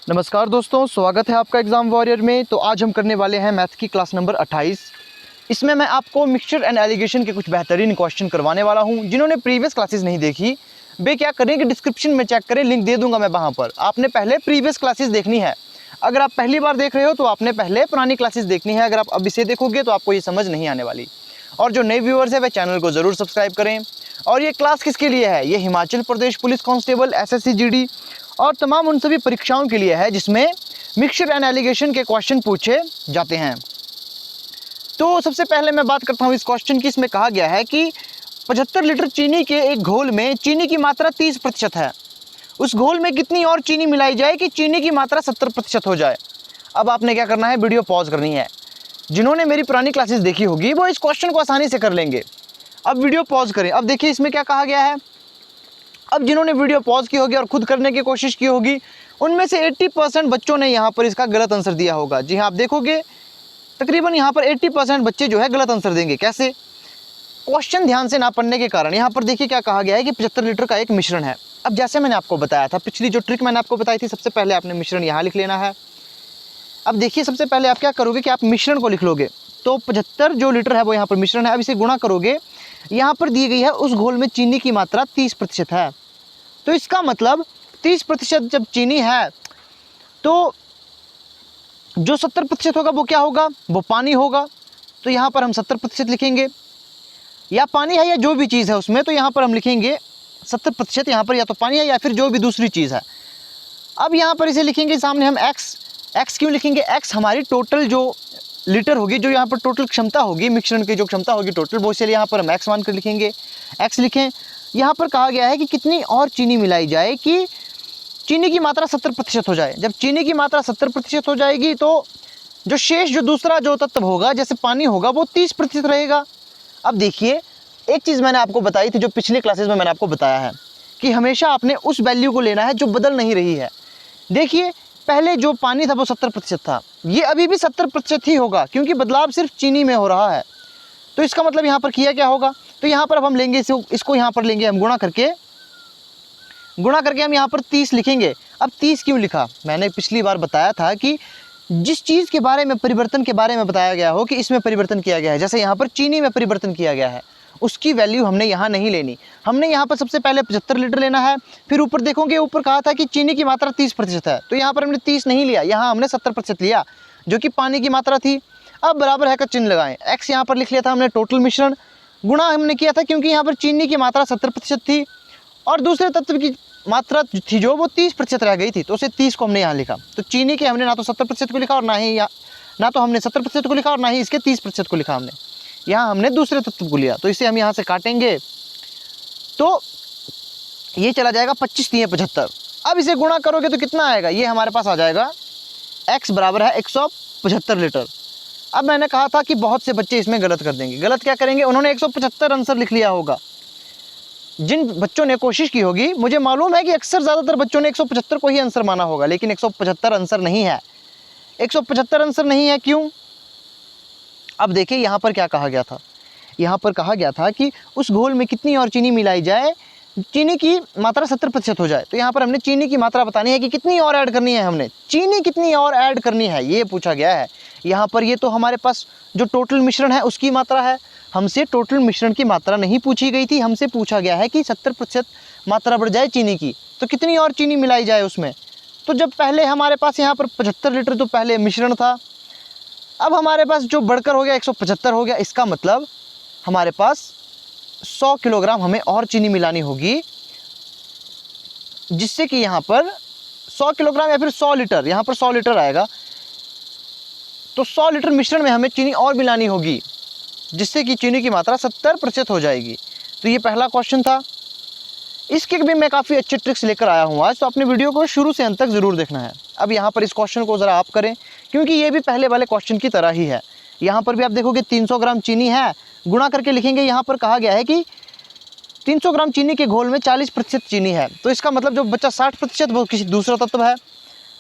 नमस्कार दोस्तों, स्वागत है आपका एग्ज़ाम वॉरियर में। तो आज हम करने वाले हैं मैथ की क्लास नंबर 28। इसमें मैं आपको मिक्सचर एंड एलिगेशन के कुछ बेहतरीन क्वेश्चन करवाने वाला हूं। जिन्होंने प्रीवियस क्लासेस नहीं देखी वे क्या करें कि डिस्क्रिप्शन में चेक करें, लिंक दे दूंगा मैं वहां पर। आपने पहले प्रीवियस क्लासेस देखनी है। अगर आप पहली बार देख रहे हो तो आपने पहले पुरानी क्लासेस देखनी है। अगर आप अब इसे देखोगे तो आपको ये समझ नहीं आने वाली। और जो नए व्यूअर्स है वे चैनल को ज़रूर सब्सक्राइब करें। और ये क्लास किसके लिए है? ये Himachal Pradesh police constable, SSC GD और तमाम उन सभी परीक्षाओं के लिए है जिसमें मिक्सचर एंड एलिगेशन के क्वेश्चन पूछे जाते हैं। तो सबसे पहले मैं बात करता हूँ इस क्वेश्चन की। इसमें कहा गया है कि 75 लीटर चीनी के एक घोल में चीनी की मात्रा 30% है। उस घोल में कितनी और चीनी मिलाई जाए कि चीनी की मात्रा 70% हो जाए। अब आपने क्या करना है, वीडियो पॉज करनी है। जिन्होंने मेरी पुरानी क्लासेस देखी होगी वो इस क्वेश्चन को आसानी से कर लेंगे। अब वीडियो पॉज करें। अब देखिए इसमें क्या कहा गया है। अब जिन्होंने वीडियो पॉज की होगी और खुद करने की कोशिश की होगी उनमें से 80% बच्चों ने यहाँ पर इसका गलत आंसर दिया होगा। जी हाँ, आप देखोगे तकरीबन यहाँ पर 80% बच्चे जो है गलत आंसर देंगे। कैसे? क्वेश्चन ध्यान से ना पढ़ने के कारण। यहाँ पर देखिए क्या कहा गया है कि 75 लीटर का एक मिश्रण है। अब जैसे मैंने आपको बताया था, पिछली जो ट्रिक मैंने आपको बताई थी, सबसे पहले आपने मिश्रण यहाँ लिख लेना है। अब देखिए सबसे पहले आप क्या करोगे कि आप मिश्रण को लिख लोगे। तो 75 जो लीटर है वो यहाँ पर मिश्रण है। अब इसे गुणा करोगे। यहाँ पर दी गई है उस घोल में चीनी की मात्रा 30% है। तो इसका मतलब 30% जब चीनी है तो जो 70% होगा वो क्या होगा? वो पानी होगा। तो यहाँ पर हम 70% लिखेंगे। या पानी है या जो भी चीज़ है उसमें, तो यहाँ पर हम लिखेंगे 70%। यहाँ पर या तो पानी है या फिर जो भी दूसरी चीज़ है। अब यहाँ पर इसे लिखेंगे सामने हम एक्स क्यों लिखेंगे? एक्स हमारी टोटल जो लीटर होगी, जो यहाँ पर टोटल क्षमता होगी, मिश्रण की जो क्षमता होगी टोटल, वो इसलिए यहाँ पर हम एक्स मान कर लिखेंगे। एक्स लिखें। यहाँ पर कहा गया है कि कितनी और चीनी मिलाई जाए कि चीनी की मात्रा 70% हो जाए। जब चीनी की मात्रा 70% हो जाएगी तो जो शेष जो दूसरा जो तत्व होगा जैसे पानी होगा वो 30% रहेगा। अब देखिए एक चीज़ मैंने आपको बताई थी जो पिछले क्लासेस में मैंने आपको बताया है कि हमेशा आपने उस वैल्यू को लेना है जो बदल नहीं रही है। देखिए पहले जो पानी था वो 70% था, ये अभी भी 70% ही होगा क्योंकि बदलाव सिर्फ चीनी में हो रहा है। तो इसका मतलब यहाँ पर किया क्या होगा? तो यहाँ पर अब हम लेंगे इसको यहाँ पर लेंगे हम गुणा करके हम यहाँ पर 30 लिखेंगे। अब 30 क्यों लिखा? मैंने पिछली बार बताया था कि जिस चीज़ के बारे में परिवर्तन के बारे में बताया गया हो कि इसमें परिवर्तन किया गया है, जैसे यहाँ पर चीनी में परिवर्तन किया गया है, उसकी वैल्यू हमने यहाँ नहीं लेनी। हमने यहाँ पर सबसे पहले 75 लीटर लेना है। फिर ऊपर देखोगे, ऊपर कहा था कि चीनी की मात्रा 30% है, तो यहाँ पर हमने 30 नहीं लिया, यहाँ हमने 70% लिया जो कि पानी की मात्रा थी। अब बराबर है का चिन्ह लगाएं। एक्स यहाँ पर लिख लिया था हमने टोटल मिश्रण। गुणा हमने किया था क्योंकि यहाँ पर चीनी की मात्रा 70% थी और दूसरे तत्व की मात्रा थी जो वो 30% रह गई थी, तो उसे 30 को हमने यहाँ लिखा। तो चीनी के हमने ना तो 70% को लिखा और ना तो हमने 70% को लिखा और ना ही इसके 30% को लिखा हमने। यहाँ हमने दूसरे तत्व को लिया, तो इसे हम यहाँ से काटेंगे तो ये चला जाएगा 25 3 75। अब इसे गुणा करोगे तो कितना आएगा? ये हमारे पास आ जाएगा x बराबर है 175 लीटर। अब मैंने कहा था कि बहुत से बच्चे इसमें गलत कर देंगे। गलत क्या करेंगे? उन्होंने 175 आंसर लिख लिया होगा। जिन बच्चों ने कोशिश की होगी, मुझे मालूम है कि अक्सर ज़्यादातर बच्चों ने 175 को ही आंसर माना होगा, लेकिन 175 आंसर नहीं है। 175 आंसर नहीं है क्यों? अब देखिए यहाँ पर क्या कहा गया था। यहाँ पर कहा गया था कि उस घोल में कितनी और चीनी मिलाई जाए, चीनी की मात्रा 70% हो जाए। तो यहाँ पर हमने चीनी की मात्रा बतानी है कि कितनी और ऐड करनी है। हमने चीनी कितनी और ऐड करनी है ये पूछा गया है। यहाँ पर ये तो हमारे पास जो टोटल मिश्रण है उसकी मात्रा है। हमसे टोटल मिश्रण की मात्रा नहीं पूछी गई थी, हमसे पूछा गया है कि 70% मात्रा बढ़ जाए चीनी की, तो कितनी और चीनी मिलाई जाए उसमें। तो जब पहले हमारे पास यहाँ पर 75 लीटर तो पहले मिश्रण था, अब हमारे पास जो बढ़कर हो गया 175 हो गया। इसका मतलब हमारे पास 100 किलोग्राम हमें और चीनी मिलानी होगी, जिससे कि यहाँ पर 100 किलोग्राम या फिर 100 लीटर, यहाँ पर 100 लीटर आएगा। तो 100 लीटर मिश्रण में हमें चीनी और मिलानी होगी, जिससे कि चीनी की मात्रा 70% हो जाएगी। तो ये पहला क्वेश्चन था। इसके भी मैं काफ़ी अच्छे ट्रिक्स लेकर आया हूँ आज, तो अपने वीडियो को शुरू से अंत तक ज़रूर देखना है। अब यहाँ पर इस क्वेश्चन को ज़रा आप करें क्योंकि ये भी पहले वाले क्वेश्चन की तरह ही है। यहाँ पर भी आप देखोगे 300 ग्राम चीनी है, गुणा करके लिखेंगे। यहाँ पर कहा गया है कि 300 ग्राम चीनी के घोल में 40% चीनी है, तो इसका मतलब जो बच्चा 60% वो किसी दूसरा तत्व है।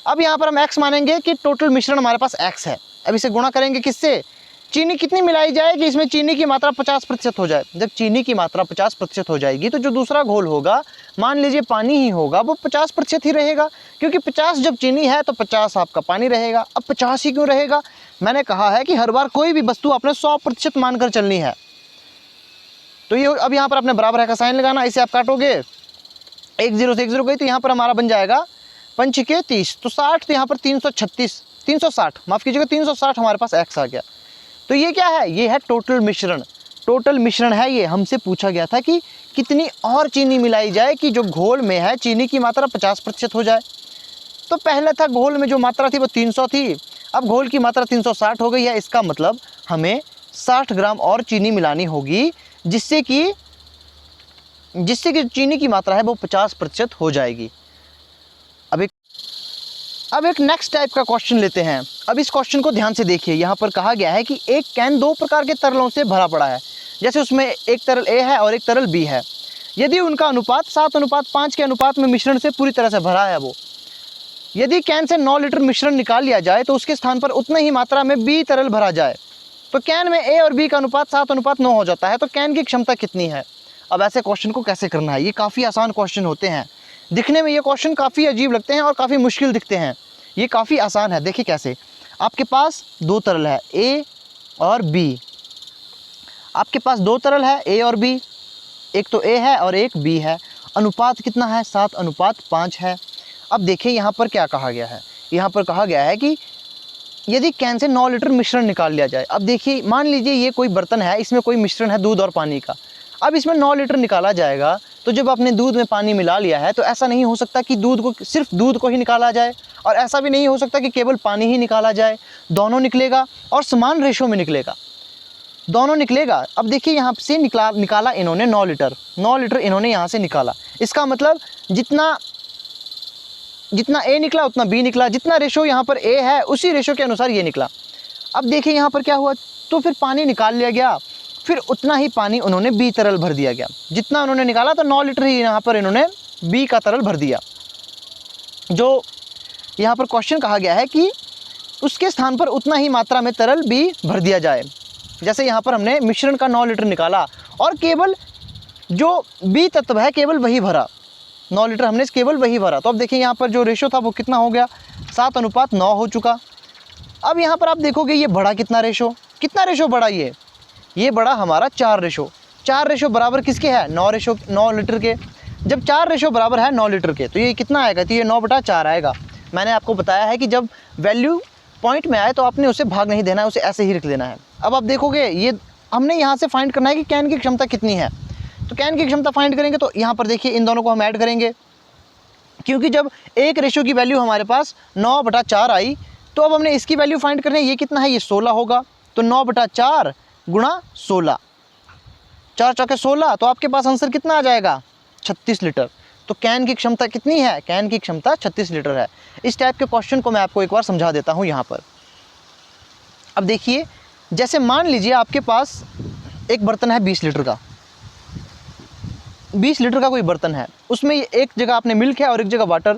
अब यहाँ पर हम एक्स मानेंगे कि टोटल मिश्रण हमारे पास एक्स है। अब इसे गुणा करेंगे किससे? चीनी कितनी मिलाई जाए कि इसमें चीनी की मात्रा 50% हो जाए। जब चीनी की मात्रा 50% हो जाएगी तो जो दूसरा घोल होगा, मान लीजिए पानी ही होगा, वो 50% ही रहेगा, क्योंकि 50 जब चीनी है तो 50 आपका पानी रहेगा। अब 50 ही क्यों रहेगा? मैंने कहा है कि हर बार कोई भी वस्तु आपने 100% मानकर चलनी है। तो ये अब यहाँ पर आपने बराबर है का साइन लगाना, इसे आप काटोगे, 1 0 से 1 0 गई, तो यहाँ पर हमारा बन जाएगा 5 के 30, तो 60, तो यहाँ पर 360, माफ़ कीजिएगा 360 हमारे पास x आ गया। तो ये क्या है? ये है टोटल मिश्रण। टोटल मिश्रण है ये। हमसे पूछा गया था कि कितनी और चीनी मिलाई जाए कि जो घोल में है चीनी की मात्रा 50% हो जाए। तो पहले था घोल में जो मात्रा थी वो 300 थी, अब घोल की मात्रा 360 हो गई है। इसका मतलब हमें 60 ग्राम और चीनी मिलानी होगी, जिससे कि चीनी की मात्रा है वो 50% हो जाएगी। अब एक नेक्स्ट टाइप का क्वेश्चन लेते हैं। अब इस क्वेश्चन को ध्यान से देखिए। यहाँ पर कहा गया है कि एक कैन 2 प्रकार के तरलों से भरा पड़ा है, जैसे उसमें एक तरल A है और एक तरल B है। यदि उनका अनुपात 7:5 के अनुपात में मिश्रण से पूरी तरह से भरा है वो, यदि कैन से 9 लीटर मिश्रण निकाल लिया जाए तो उसके स्थान पर उतनी ही मात्रा में B तरल भरा जाए, तो कैन में A और B का अनुपात 7:9 हो जाता है, तो कैन की क्षमता कितनी है? अब ऐसे क्वेश्चन को कैसे करना है? ये काफ़ी आसान क्वेश्चन होते हैं। दिखने में ये क्वेश्चन काफ़ी अजीब लगते हैं और काफ़ी मुश्किल दिखते हैं। ये काफ़ी आसान है। देखिए कैसे, आपके पास 2 तरल है A और B। आपके पास 2 तरल है A और B, एक तो A है और एक B है। अनुपात कितना है? 7:5 है। अब देखिए यहाँ पर क्या कहा गया है। यहाँ पर कहा गया है कि यदि कैन से 9 लीटर मिश्रण निकाल लिया जाए। अब देखिए, मान लीजिए ये कोई बर्तन है, इसमें कोई मिश्रण है दूध और पानी का। अब इसमें 9 लीटर निकाला जाएगा, तो जब आपने दूध में पानी मिला लिया है तो ऐसा नहीं हो सकता कि सिर्फ दूध को ही निकाला जाए, और ऐसा भी नहीं हो सकता कि केवल पानी ही निकाला जाए। दोनों निकलेगा और समान रेशो में निकलेगा, दोनों निकलेगा। अब देखिए यहाँ से निकाला इन्होंने 9 लीटर इन्होंने यहाँ से निकाला। इसका मतलब जितना A निकला उतना B निकला, जितना रेशो यहाँ पर A है उसी रेशो के अनुसार ये निकला। अब देखिए यहाँ पर क्या हुआ, तो फिर पानी निकाल लिया गया, फिर उतना ही पानी उन्होंने B तरल भर दिया गया। जितना उन्होंने निकाला तो 9 लीटर ही यहाँ पर इन्होंने B का तरल भर दिया। जो यहाँ पर क्वेश्चन कहा गया है कि उसके स्थान पर उतना ही मात्रा में तरल B भर दिया जाए। जैसे यहाँ पर हमने मिश्रण का 9 लीटर निकाला और केवल जो B तत्व है केवल वही भरा, 9 लीटर हमने केवल वही भरा। तो अब देखिए यहाँ पर जो रेशो था वो कितना हो गया? 7:9 हो चुका। अब यहाँ पर आप देखोगे ये बढ़ा कितना रेशो बढ़ा? ये बढ़ा हमारा 4 रेशो। 4 रेशो बराबर किसके है? 9 लीटर के। जब 4 रेशो बराबर है 9 लीटर के, तो ये कितना आएगा? तो ये 9/4 आएगा। मैंने आपको बताया है कि जब वैल्यू पॉइंट में आए तो आपने उसे भाग नहीं देना है, उसे ऐसे ही रख देना है। अब आप देखोगे ये हमने यहाँ से फाइंड करना है कि कैन की क्षमता कितनी है। तो कैन की क्षमता फाइंड करेंगे तो यहाँ पर देखिए इन दोनों को हम ऐड करेंगे, क्योंकि जब एक रेशो की वैल्यू हमारे पास 9/4 आई, तो अब हमने इसकी वैल्यू फाइंड करनी है। ये कितना है? ये 16 होगा। तो 9/4 गुणा 16, 4 चौके 16, तो आपके पास आंसर कितना आ जाएगा? 36 लीटर। तो कैन की क्षमता कितनी है? कैन की क्षमता 36 लीटर है। इस टाइप के क्वेश्चन को मैं आपको एक बार समझा देता हूँ यहाँ पर। अब देखिए, जैसे मान लीजिए आपके पास एक बर्तन है 20 लीटर का, 20 लीटर का कोई बर्तन है, उसमें एक जगह आपने मिल्क है और एक जगह वाटर,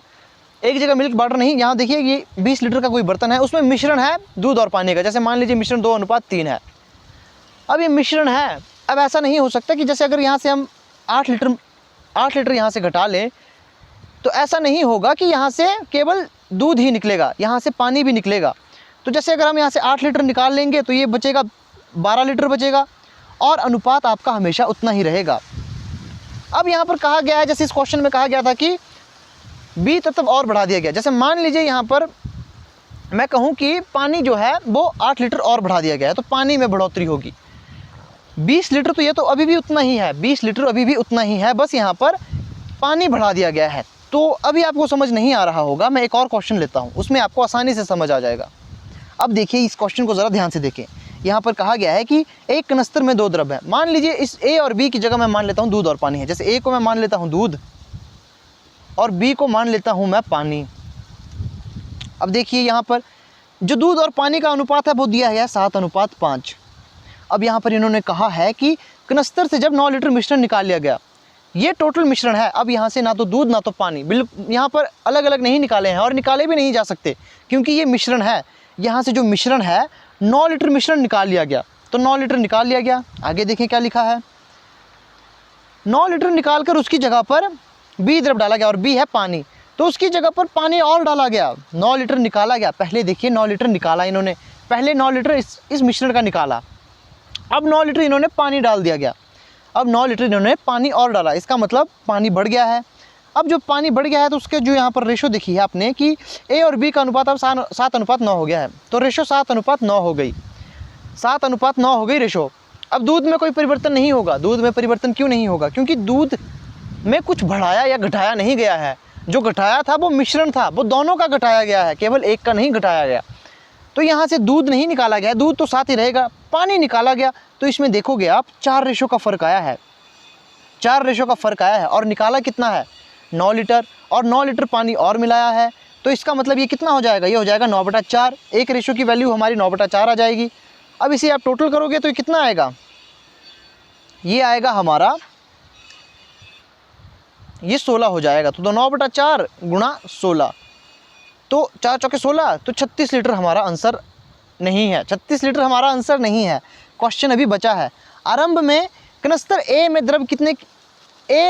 एक जगह मिल्क वाटर नहीं, यहाँ देखिए ये 20 लीटर का कोई बर्तन है, उसमें मिश्रण है दूध और पानी का। जैसे मान लीजिए मिश्रण 2:3 है। अब ये मिश्रण है, अब ऐसा नहीं हो सकता कि जैसे अगर यहाँ से हम 8 लीटर यहाँ से घटा लें, तो ऐसा नहीं होगा कि यहाँ से केवल दूध ही निकलेगा, यहाँ से पानी भी निकलेगा। तो जैसे अगर हम यहाँ से 8 लीटर निकाल लेंगे तो ये बचेगा 12 लीटर बचेगा, और अनुपात आपका हमेशा उतना ही रहेगा। अब यहाँ पर कहा गया है, जैसे इस क्वेश्चन में कहा गया था कि B तत्व और बढ़ा दिया गया। जैसे मान लीजिए यहाँ पर मैं कहूँ कि पानी जो है वो 8 लीटर और बढ़ा दिया गया है, तो पानी में बढ़ोतरी होगी। 20 लीटर तो ये तो अभी भी उतना ही है, 20 लीटर अभी भी उतना ही है, बस यहाँ पर पानी बढ़ा दिया गया है। तो अभी आपको समझ नहीं आ रहा होगा, मैं एक और क्वेश्चन लेता हूँ, उसमें आपको आसानी से समझ आ जाएगा। अब देखिए इस क्वेश्चन को ज़रा ध्यान से देखें। यहाँ पर कहा गया है कि एक कनस्तर में 2 द्रव है। मान लीजिए इस A और B की जगह मैं मान लेता हूँ दूध और पानी है। जैसे A को मैं मान लेता हूँ दूध और B को मान लेता हूँ मैं पानी। अब देखिए यहाँ पर जो दूध और पानी का अनुपात है वो दिया गया है 7:5। अब यहाँ पर इन्होंने कहा है कि कनस्तर से जब 9 लीटर मिश्रण निकाल लिया गया, ये टोटल मिश्रण है। अब यहाँ से ना तो दूध ना तो पानी, बिल्कुल यहाँ पर अलग अलग नहीं निकाले हैं और निकाले भी नहीं जा सकते, क्योंकि ये मिश्रण है। यहाँ से जो मिश्रण है 9 लीटर मिश्रण निकाल लिया गया। तो 9 लीटर निकाल लिया गया। आगे देखें क्या लिखा है, 9 लीटर निकाल कर उसकी जगह पर B द्रव डाला गया, और B है पानी, तो उसकी जगह पर पानी और डाला गया। 9 लीटर निकाला गया, पहले देखिए 9 लीटर निकाला इन्होंने, पहले 9 लीटर इस मिश्रण का निकाला, अब 9 लीटर इन्होंने पानी डाल दिया गया, अब 9 लीटर इन्होंने पानी और डाला, इसका मतलब पानी बढ़ गया है। अब जो पानी बढ़ गया है तो उसके जो यहाँ पर रेशो देखी है आपने कि A और B का अनुपात अब 7:9 हो गया है, तो रेशो 7:9 हो गई, 7:9 हो गई रेशो। अब दूध में कोई परिवर्तन नहीं होगा। दूध में परिवर्तन क्यों नहीं होगा? क्योंकि दूध में कुछ बढ़ाया या घटाया नहीं गया है, जो घटाया था वो मिश्रण था, वो दोनों का घटाया गया है, केवल एक का नहीं घटाया गया। तो यहाँ से दूध नहीं निकाला गया, दूध तो साथ ही रहेगा, पानी निकाला गया। तो इसमें देखोगे आप 4 रेशो का फ़र्क आया है, 4 रेशो का फ़र्क आया है, और निकाला कितना है 9 लीटर, और 9 लीटर पानी और मिलाया है। तो इसका मतलब ये कितना हो जाएगा, ये हो जाएगा 9/4। एक रेशो की वैल्यू हमारी 9/4 आ जाएगी। अब इसे आप टोटल करोगे तो ये कितना आएगा, ये आएगा हमारा, ये 16 हो जाएगा। तो 9/4 गुणा 16, तो 4 चौके 16, तो 36 लीटर हमारा आंसर नहीं है, 36 लीटर हमारा आंसर नहीं है। क्वेश्चन अभी बचा है, आरंभ में कनस्तर ए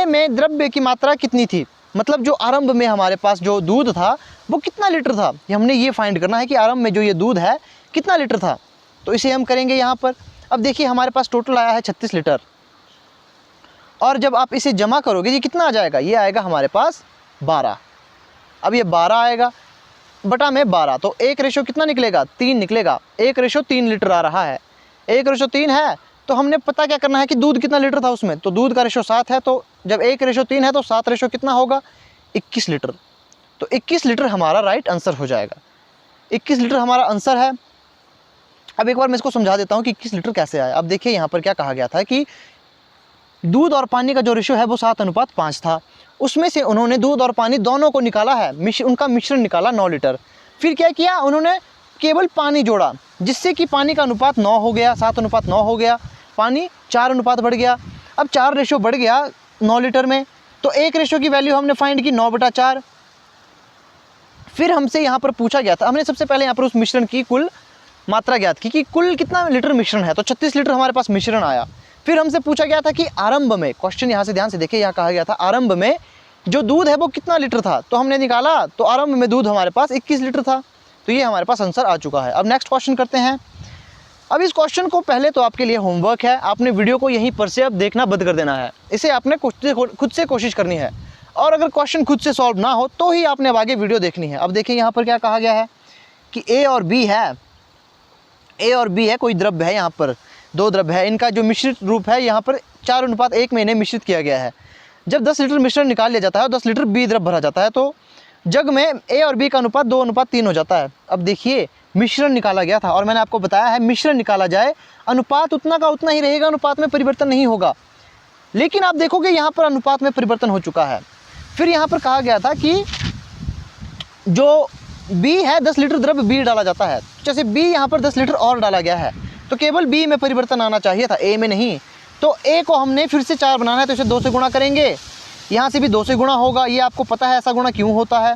में द्रव्य की मात्रा कितनी थी। मतलब जो आरंभ में हमारे पास जो दूध था वो कितना लीटर था, ये हमने ये फाइंड करना है कि आरंभ में जो ये दूध है कितना लीटर था। तो इसे हम करेंगे यहाँ पर। अब देखिए हमारे पास टोटल आया है 36 लीटर, और जब आप इसे जमा करोगे ये कितना आ जाएगा, ये आएगा हमारे पास 12। अब ये 12 आएगा बटा में 12, तो 1 रेशो कितना निकलेगा, 3 निकलेगा। 1 रेशो 3 लीटर आ रहा है, 1 रेशो 3 है। तो हमने पता क्या करना है कि दूध कितना लीटर था उसमें, तो दूध का रेशो 7 है, तो जब 1 रेशो 3 है तो 7 रेशो कितना होगा, 21 लीटर। तो 21 लीटर हमारा राइट आंसर हो जाएगा, 21 लीटर हमारा आंसर है। अब एक बार मैं इसको समझा देता हूँ कि 21 लीटर कैसे आया। अब देखिए यहाँ पर क्या कहा गया था कि दूध और पानी का जो रेशो है वो 7:5 था, उसमें से उन्होंने दूध और पानी दोनों को निकाला है, उनका मिश्रण निकाला 9 लीटर। फिर क्या किया, उन्होंने केवल पानी जोड़ा, जिससे कि पानी का अनुपात 9 हो गया, 7:9 हो गया, पानी 4 अनुपात बढ़ गया। अब 4 रेशो बढ़ गया 9 लीटर में, तो 1 रेशो की वैल्यू हमने फाइंड की 9/4। फिर हमसे यहाँ पर पूछा गया था, हमने सबसे पहले यहाँ पर उस मिश्रण की कुल मात्रा ज्ञात की कि कुल कितना लीटर मिश्रण है, तो 36 लीटर हमारे पास मिश्रण आया। फिर हमसे पूछा गया था कि आरंभ में, क्वेश्चन यहाँ से ध्यान से देखिए, यहाँ कहा गया था आरंभ में जो दूध है वो कितना लीटर था, तो हमने निकाला, तो आरंभ में दूध हमारे पास 21 लीटर था। तो ये हमारे पास आंसर आ चुका है। अब नेक्स्ट क्वेश्चन करते हैं। अब इस क्वेश्चन को पहले तो आपके लिए होमवर्क है, आपने वीडियो को यहीं पर से अब देखना बंद कर देना है, इसे आपने खुद से कोशिश करनी है, और अगर क्वेश्चन खुद से सॉल्व ना हो तो ही आपने अब आगे वीडियो देखनी है। अब देखिए यहाँ पर क्या कहा गया है कि ए और बी है, कोई द्रव्य है, यहाँ पर 2 द्रव्य है, इनका जो मिश्रित रूप है यहाँ पर 4:1 में इन्हें मिश्रित किया गया है। जब 10 लीटर मिश्रण निकाल लिया जाता है और 10 लीटर बी द्रव्य भरा जाता है, तो जग में ए और बी का अनुपात 2:3 हो जाता है। अब देखिए मिश्रण निकाला गया था, और मैंने आपको बताया है मिश्रण निकाला जाए अनुपात उतना का उतना ही रहेगा, अनुपात में परिवर्तन नहीं होगा। लेकिन आप देखोगे यहाँ पर अनुपात में परिवर्तन हो चुका है। फिर यहाँ पर कहा गया था कि जो बी है 10 लीटर द्रव्य बी डाला जाता है, जैसे बी यहाँ पर 10 लीटर और डाला गया है, तो केवल बी में परिवर्तन आना चाहिए था, ए में नहीं। तो ए को हमने फिर से 4 बनाना है, तो इसे 2 से गुणा करेंगे, यहाँ से भी 2 से गुणा होगा, ये आपको पता है ऐसा गुणा क्यों होता है।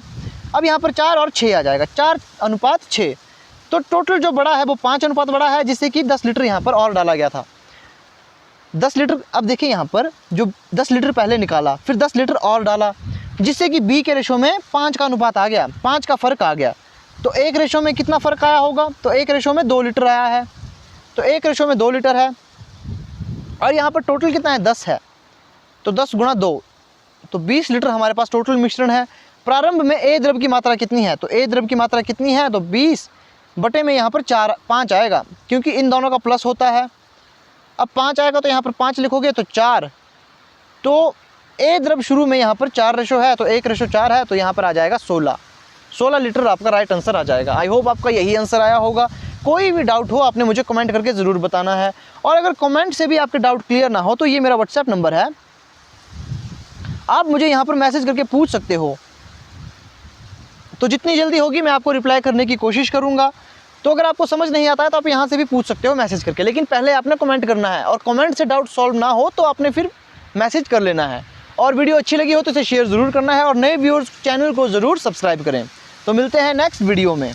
अब यहाँ पर 4 और 6 आ जाएगा, 4:6, तो टोटल जो बड़ा है वो 5 अनुपात बड़ा है, जिससे कि 10 लीटर यहाँ पर और डाला गया था, 10 लीटर। अब देखिए यहाँ पर जो 10 लीटर पहले निकाला, फिर 10 लीटर और डाला, जिससे कि बी के रेशो में 5 का अनुपात आ गया, 5 का फ़र्क आ गया। तो 1 रेशो में कितना फ़र्क आया होगा, तो 1 रेशो में 2 लीटर आया है, तो 1 रेशो में 2 लीटर है, और यहाँ पर टोटल कितना है 10 है, तो 10 गुणा 2, तो 20 लीटर हमारे पास टोटल मिश्रण है। प्रारंभ में ए द्रव्य की मात्रा कितनी है, तो ए द्रव्य की मात्रा कितनी है, तो 20 बटे में यहाँ पर 5 आएगा, क्योंकि इन दोनों का प्लस होता है। अब 5 आएगा तो यहाँ पर 5 लिखोगे तो 4, तो ए द्रव्य शुरू में यहाँ पर 4 रेशो है, तो 1 रेशो 4 है, तो यहाँ पर आ जाएगा 16 लीटर आपका राइट आंसर आ जाएगा। आई होप आपका यही आंसर आया होगा। कोई भी डाउट हो आपने मुझे कमेंट करके ज़रूर बताना है, और अगर कमेंट से भी आपके डाउट क्लियर ना हो तो ये मेरा व्हाट्सएप नंबर है, आप मुझे यहाँ पर मैसेज करके पूछ सकते हो, तो जितनी जल्दी होगी मैं आपको रिप्लाई करने की कोशिश करूँगा। तो अगर आपको समझ नहीं आता है तो आप यहाँ से भी पूछ सकते हो मैसेज करके, लेकिन पहले आपने कमेंट करना है, और कमेंट से डाउट सॉल्व ना हो तो आपने फिर मैसेज कर लेना है। और वीडियो अच्छी लगी हो तो इसे शेयर ज़रूर करना है, और नए व्यूअर्स चैनल को ज़रूर सब्सक्राइब करें। तो मिलते हैं नेक्स्ट वीडियो में।